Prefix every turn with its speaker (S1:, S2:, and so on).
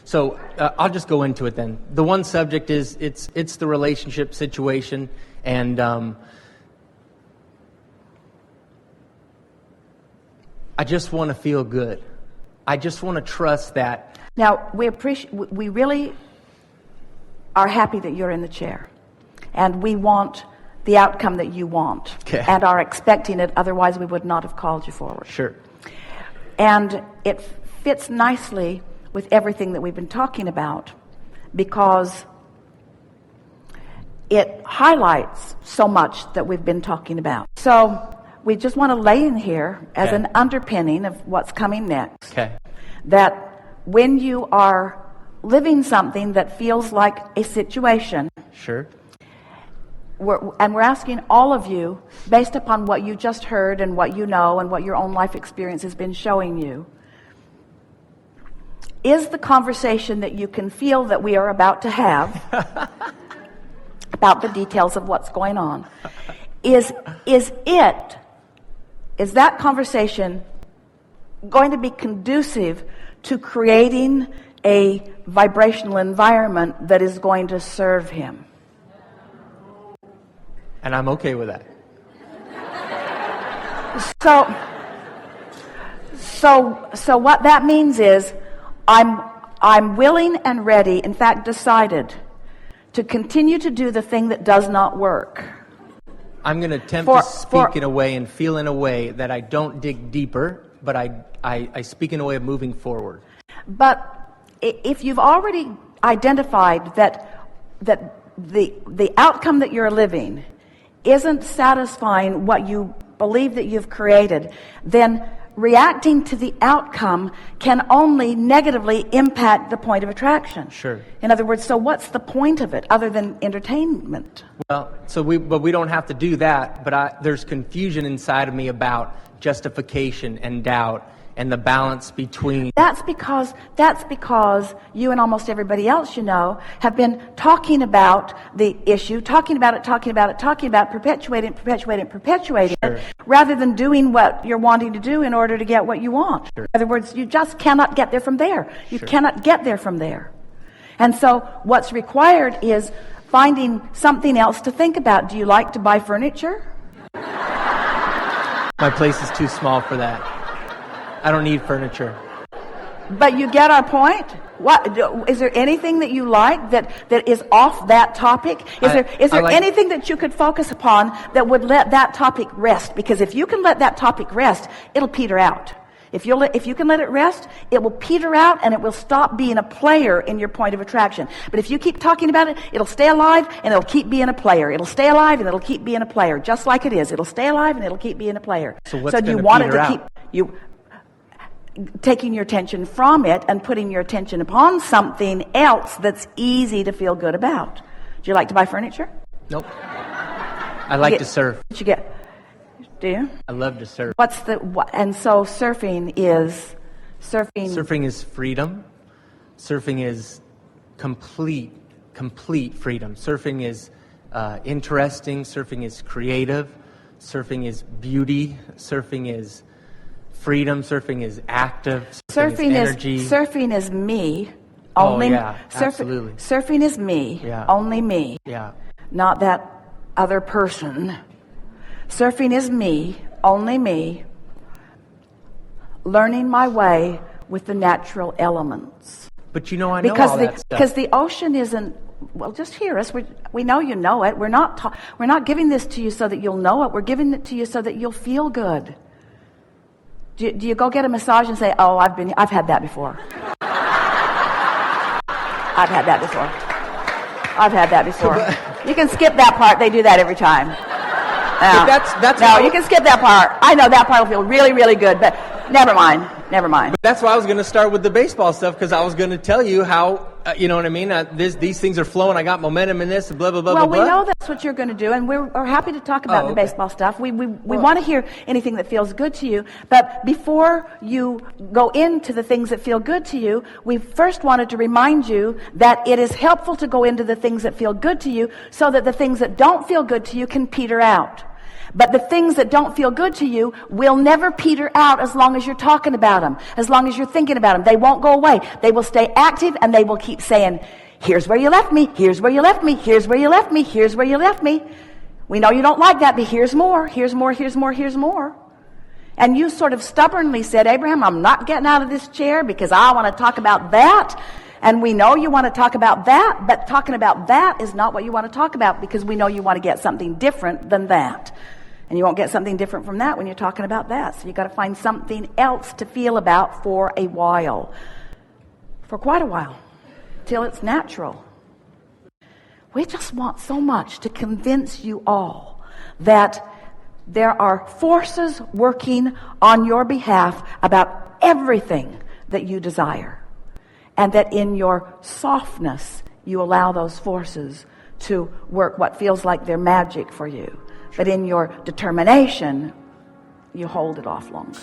S1: So I'll just go into it then. The one subject is it's the relationship situation, and I just want to feel good. I just want to trust that.
S2: Now, we really are happy that you're in the chair, and we want the outcome that you want,
S1: Okay.
S2: and are expecting it. Otherwise, we would not have called you forward.
S1: Sure.
S2: And it fits nicely with everything that we've been talking about, because it highlights so much that we've been talking about. So we just want to lay in here as an underpinning of what's coming next.
S1: Okay.
S2: That when you are living something that feels like a situation,
S1: Sure.
S2: we're asking all of you, based upon what you just heard and what you know and what your own life experience has been showing you, is the conversation that you can feel that we are about to have about the details of what's going on, is that conversation going to be conducive to creating a vibrational environment that is going to serve him?
S1: And I'm okay with that.
S2: So what that means is I'm willing and ready, in fact decided, to continue to do the thing that does not work.
S1: I'm going to attempt to speak in a way and feel in a way that I don't dig deeper, but I speak in a way of moving forward.
S2: But if you've already identified that the outcome that you're living isn't satisfying what you believe that you've created, then reacting to the outcome can only negatively impact the point of attraction.
S1: Sure.
S2: In other words, so what's the point of it other than entertainment?
S1: Well, but we don't have to do that, but there's confusion inside of me about justification and doubt and the balance between.
S2: That's because you and almost everybody else you know have been talking about the issue, talking about it, perpetuating
S1: Sure.
S2: it, rather than doing what you're wanting to do in order to get what you want.
S1: Sure.
S2: In other words, you just cannot get there from there. You
S1: Sure.
S2: cannot get there from there. And so what's required is finding something else to think about. Do you like to buy furniture?
S1: My place is too small for that. I don't need furniture.
S2: But you get our point? Is there anything that you like that is off that topic? Is there anything that you could focus upon that would let that topic rest? Because if you can let that topic rest, it'll peter out. If you can let it rest, it will peter out and it will stop being a player in your point of attraction. But if you keep talking about it, it'll stay alive and it'll keep being a player. It'll stay alive and it'll keep being a player, just like it is. It'll stay alive and it'll keep being a player.
S1: So
S2: do you want it to keep you taking your attention from it and putting your attention upon something else that's easy to feel good about? Do you like to buy furniture?
S1: Nope. I like to surf.
S2: What you get? Do you?
S1: I love to surf.
S2: And so surfing is
S1: Surfing is freedom. Surfing is complete freedom. Surfing is interesting. Surfing is creative. Surfing is beauty. Surfing is freedom. Surfing is active. Surfing is energy.
S2: Surfing is me. Only,
S1: oh yeah, absolutely.
S2: Surfing is me.
S1: Yeah.
S2: Only me.
S1: Yeah.
S2: Not that other person. Surfing is me, only me, learning my way with the natural elements.
S1: But I know all that stuff.
S2: Because the ocean isn't, well, just hear us. We know you know it. We're not giving this to you so that you'll know it. We're giving it to you so that you'll feel good. Do you go get a massage and say, "Oh, I've had that before. I've had that before. I've had that before." You can skip that part. They do that every time. You can skip that part. I know that part will feel really, really good, but never mind. But
S1: that's why I was going to start with the baseball stuff, because I was going to tell you how, you know what I mean? These things are flowing. I got momentum in this, blah, blah, blah, blah, blah.
S2: Well, we know that's what you're going to do, and we're happy to talk about the baseball stuff. We want to hear anything that feels good to you, but before you go into the things that feel good to you, we first wanted to remind you that it is helpful to go into the things that feel good to you so that the things that don't feel good to you can peter out. But the things that don't feel good to you will never peter out as long as you're talking about them, as long as you're thinking about them. They won't go away. They will stay active, and they will keep saying, here's where you left me, here's where you left me, here's where you left me, here's where you left me. We know you don't like that, but here's more, here's more, here's more, here's more. And you sort of stubbornly said, Abraham, I'm not getting out of this chair because I want to talk about that. And we know you want to talk about that, but talking about that is not what you want to talk about, because we know you want to get something different than that. And you won't get something different from that when you're talking about that. So you've got to find something else to feel about for a while. For quite a while. Till it's natural. We just want so much to convince you all that there are forces working on your behalf about everything that you desire. And that in your softness, you allow those forces to work what feels like they're magic for you. But in your determination, you hold it off longer.